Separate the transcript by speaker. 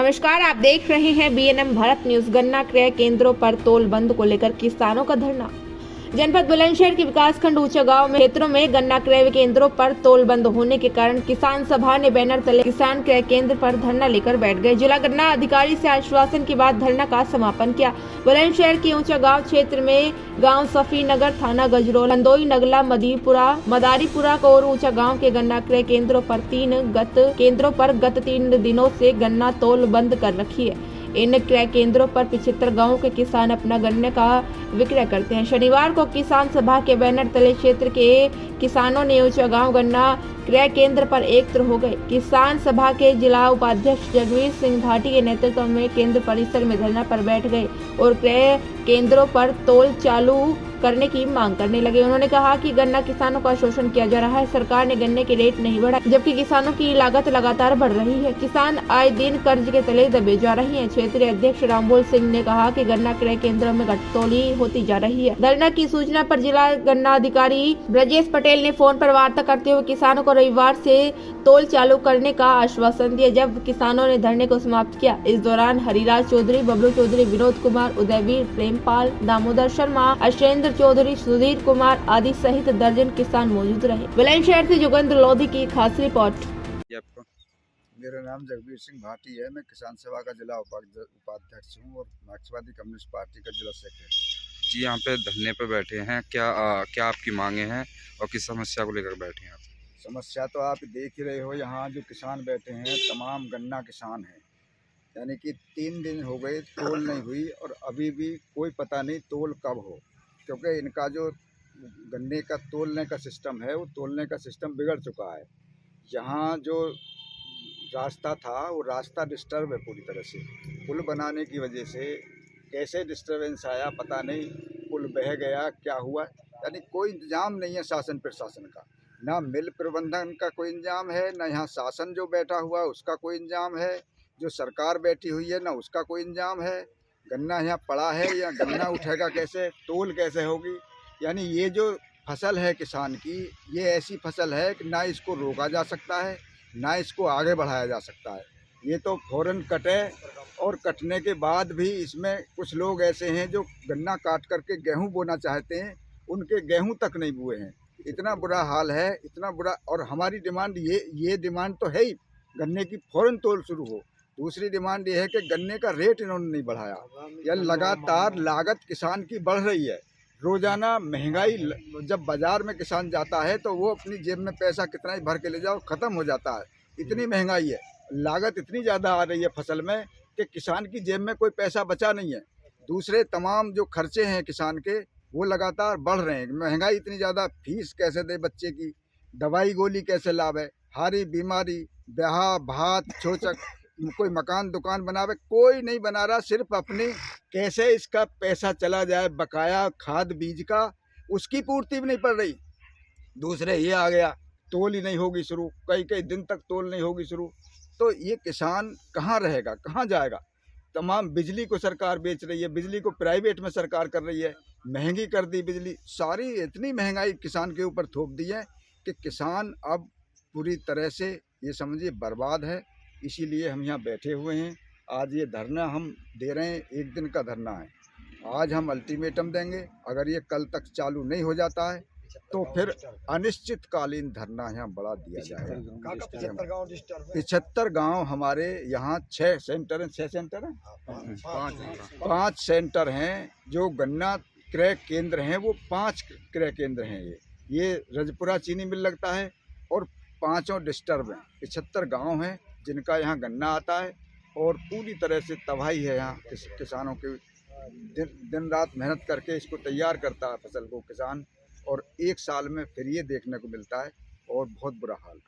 Speaker 1: नमस्कार, आप देख रहे हैं बीएनएम भारत न्यूज। गन्ना क्रय केंद्रों पर तोल बंद को लेकर किसानों का धरना। जनपद बुलंदशहर के विकासखंड ऊंचा गांव में क्षेत्रों में गन्ना क्रय केंद्रों पर तोल बंद होने के कारण किसान सभा ने बैनर तले किसान क्रय केंद्र पर धरना लेकर बैठ गए। जिला गन्ना अधिकारी से आश्वासन के बाद धरना का समापन किया। बुलंदशहर के ऊंचा गांव क्षेत्र में गांव सफी नगर, थाना गजरोल, अंदोई, नगला, मदारीपुरा और ऊंचा गांव के गन्ना क्रय केंद्रों पर गत 3 दिनों से गन्ना तोल बंद कर रखी है। इन क्रय केंद्रों पर 75 गांवों के किसान अपना गन्ने का विक्रय करते हैं। शनिवार को किसान सभा के बैनर तले क्षेत्र के किसानों ने ऊंचा गांव गन्ना क्रय केंद्र पर एकत्र हो गए। किसान सभा के जिला उपाध्यक्ष जगवीर सिंह भाटी के नेतृत्व में केंद्र परिसर में धरना पर बैठ गए और क्रय केंद्रों पर तोल चालू करने की मांग करने लगे। उन्होंने कहा कि गन्ना किसानों का शोषण किया जा रहा है। सरकार ने गन्ने के रेट नहीं बढ़ाए, जबकि किसानों की लागत लगातार बढ़ रही है। किसान आए दिन कर्ज के तले दबे जा रहे हैं। क्षेत्रीय अध्यक्ष रामबोल सिंह ने कहा कि गन्ना क्रय केंद्रों में घटतोली होती जा रही है। धरना की सूचना पर जिला गन्ना अधिकारी ब्रजेश पटेल ने फोन पर वार्ता करते हुए किसानों को रविवार से तोल चालू करने का आश्वासन दिया। जब किसानों ने धरने को समाप्त किया, इस दौरान हरिराज चौधरी, बबलू चौधरी, विनोद कुमार, उदयवीर, प्रेमपाल, दामोदर शर्मा, अशेंद्र चौधरी, सुधीर कुमार आदि सहित दर्जन किसान मौजूद रहे। बुलंदशहर से जोगेंद्र लोधी की खास रिपोर्ट।
Speaker 2: मेरा नाम जगवीर सिंह भाटी है। मैं किसान सभा का जिला उपाध्यक्ष हूँ और मार्क्सवादी कम्युनिस्ट पार्टी का जिला सेक्रेटरी।
Speaker 3: जी, यहाँ पे धरने पे बैठे हैं। क्या आपकी मांगे हैं और किस समस्या को लेकर बैठे हैं आप?
Speaker 2: समस्या तो आप देख ही रहे हो, यहाँ जो किसान बैठे हैं तमाम गन्ना किसान हैं। यानी कि 3 दिन हो गए तोल नहीं हुई और अभी भी कोई पता नहीं तोल कब हो, क्योंकि इनका जो गन्ने का तोलने का सिस्टम है वो तोलने का सिस्टम बिगड़ चुका है। यहाँ जो रास्ता था वो रास्ता डिस्टर्ब है पूरी तरह से। पुल बनाने की वजह से कैसे डिस्टर्बेंस आया पता नहीं, पुल बह गया, क्या हुआ, यानी कोई इंतजाम नहीं है शासन प्रशासन का। ना मिल प्रबंधन का कोई इंतजाम है, ना यहाँ शासन जो बैठा हुआ उसका कोई इंतजाम है, जो सरकार बैठी हुई है ना उसका कोई इंतजाम है। गन्ना यहाँ पड़ा है, या गन्ना उठेगा कैसे, तोल कैसे होगी। यानी ये जो फसल है किसान की, ये ऐसी फसल है कि ना इसको रोका जा सकता है ना इसको आगे बढ़ाया जा सकता है। ये तो फौरन कटे, और कटने के बाद भी इसमें कुछ लोग ऐसे हैं जो गन्ना काट करके गेहूं बोना चाहते हैं, उनके गेहूं तक नहीं बोए हैं। इतना बुरा हाल है, इतना बुरा। और हमारी डिमांड ये डिमांड तो है ही, गन्ने की फौरन तोल शुरू हो। दूसरी डिमांड ये है कि गन्ने का रेट इन्होंने नहीं बढ़ाया। यह लगातार लागत किसान की बढ़ रही है। रोज़ाना महंगाई, जब बाज़ार में किसान जाता है तो वो अपनी जेब में पैसा कितना ही भर के ले जाओ, ख़त्म हो जाता है। इतनी महंगाई है, लागत इतनी ज़्यादा आ रही है फसल में कि किसान की जेब में कोई पैसा बचा नहीं है। दूसरे तमाम जो खर्चे हैं किसान के वो लगातार बढ़ रहे हैं। महंगाई इतनी ज़्यादा, फीस कैसे दे बच्चे की, दवाई गोली कैसे लावे, हारी बीमारी, ब्याह भात, चोचक, कोई मकान दुकान बनावे, कोई नहीं बना रहा। सिर्फ अपनी कैसे इसका पैसा चला जाए, बकाया खाद बीज का, उसकी पूर्ति भी नहीं पड़ रही। दूसरे ये आ गया, तोल ही नहीं होगी शुरू, कई दिन तक तोल नहीं होगी शुरू। तो ये किसान कहाँ रहेगा, कहाँ जाएगा। तमाम बिजली को सरकार बेच रही है, बिजली को प्राइवेट में सरकार कर रही है, महंगी कर दी बिजली। सारी इतनी महंगाई किसान के ऊपर थोप दी है कि किसान अब पूरी तरह से ये समझिए बर्बाद है। इसीलिए हम यहाँ बैठे हुए हैं। आज ये धरना हम दे रहे हैं, 1 दिन का धरना है। आज हम अल्टीमेटम देंगे, अगर ये कल तक चालू नहीं हो जाता है तो फिर अनिश्चितकालीन धरना यहाँ बढ़ा दिया जाएगा। 75 गांव हमारे यहाँ 6 सेंटर हैं, 6 सेंटर हैं, 5 सेंटर हैं जो गन्ना क्रय केंद्र हैं। वो 5 क्रय केंद्र हैं। ये रजपुरा चीनी मिल लगता है और 5 डिस्टर्ब हैं। 75 गांव हैं जिनका यहाँ गन्ना आता है और पूरी तरह से तबाही है। यहाँ किसानों के दिन रात मेहनत करके इसको तैयार करता है फसल को किसान, और 1 साल में फिर ये देखने को मिलता है और बहुत बुरा हाल।